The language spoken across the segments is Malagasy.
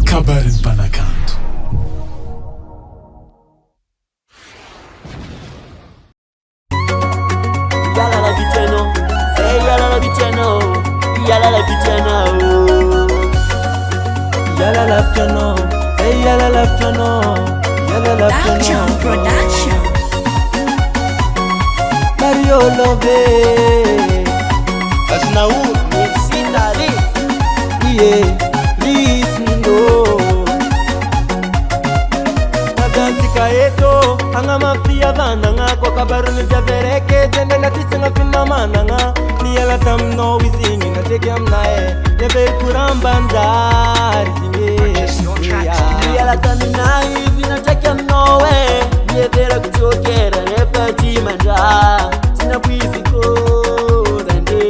Kabarin Panakanto. Yala la biteno, say yala la biteno, yala la biteno. Yala la biteno, say yala la biteno, yala la biteno. Production. Mario Love, Asnaou, Merci Dali. yeah, listen to. Madantika eto, anga mafia bananga, kwa kabaruni vya vereke, jende na tisenga fina mananga. Ni yala tam no wizingi na teke amnae, nebe kuramba ndari zinge. Yala tamina hivi nataka mnowe, niedera kuchokera repati manja. Tina bwizi ko zande,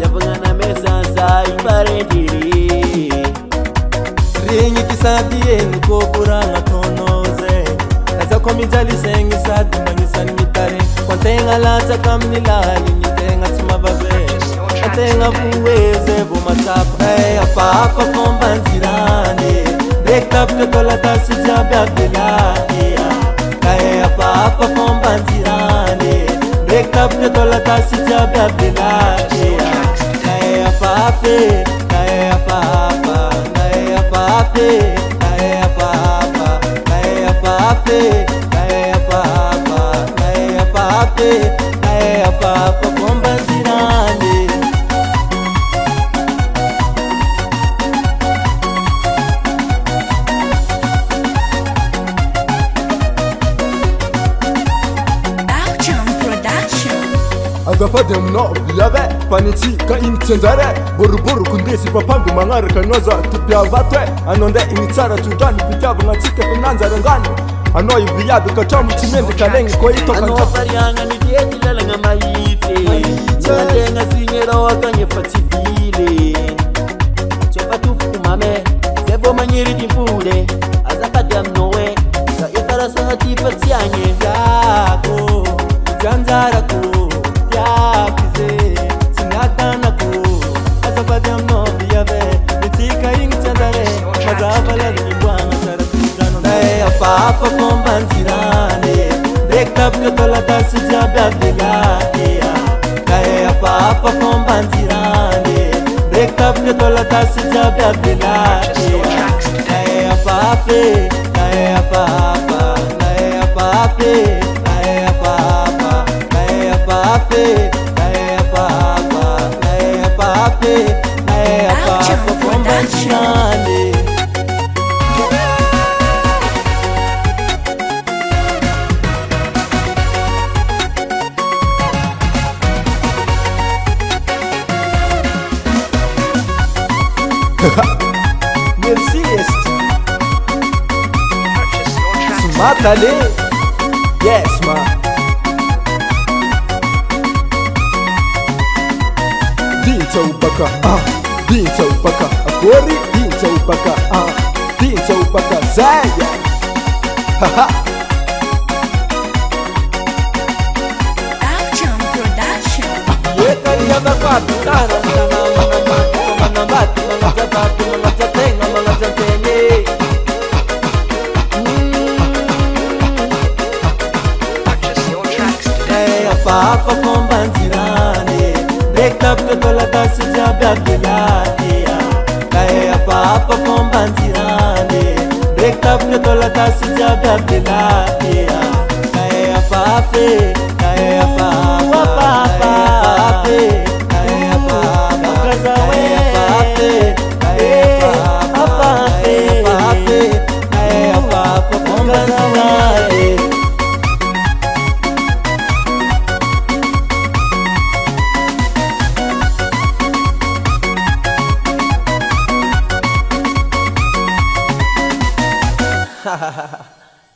yabangana mesa sa iparendiri. Ringi kisabie niko kuranga tonoze, naza kwa mijali sengi sadi mangisani mitare. Kwa tenga lata kamnilali, nitenga timababe, natenga buweze bumatapa. Hey, apa kombanzirane, break up to tola tasi jabe abdilani. Hey, apa kombanzirane, break up to tola tasi jabe abdilani. Hey, apa hey, apa kombanzirane. Action Production. Agafade mno biyabe paniti ka initenzare buruburu kundisi papangu mangare kanoza tupya vatwe anonde initsara tudani pityabu ngatike finanza rangani ano ibiyadu kachamu chimende kalengi kwa ito Ano kancha parianga ni dieti lala nga maite. Ngatenga sinyero wakanye fatifile. Chofa tufu mame, sebo manyiri timpule. Azapati amnowe, sa itara sa hatifa tianye. Yako, janzarako, yakize, sinatanako. Azabadam no biyabe, nitika ingchazare, mazabala limbwana saratudano. Hey, apa kombanzirane, break up to tola tasi jabe abdilani. Hey, apa kombanzirane, break up to tola tasi jabe abdilani. Hey, apa kombanzirane. Merci est Sumatale Yes ma Dinta ubaka Dinta ubaka Agori Dinta ubaka Dinta ubaka Zaya Haha Action Production. Yeka yaba kwa bitara Mana bati, mana jabati, mana jatenga, mana jatenge. Hey, apa kombanzirane, break up to tola tasi jabe abdilani. Hey, apa kombanzirane, break up to tola tasi jabe abdilani. Hey, apa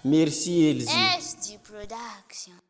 Merci Elsie. SD Production.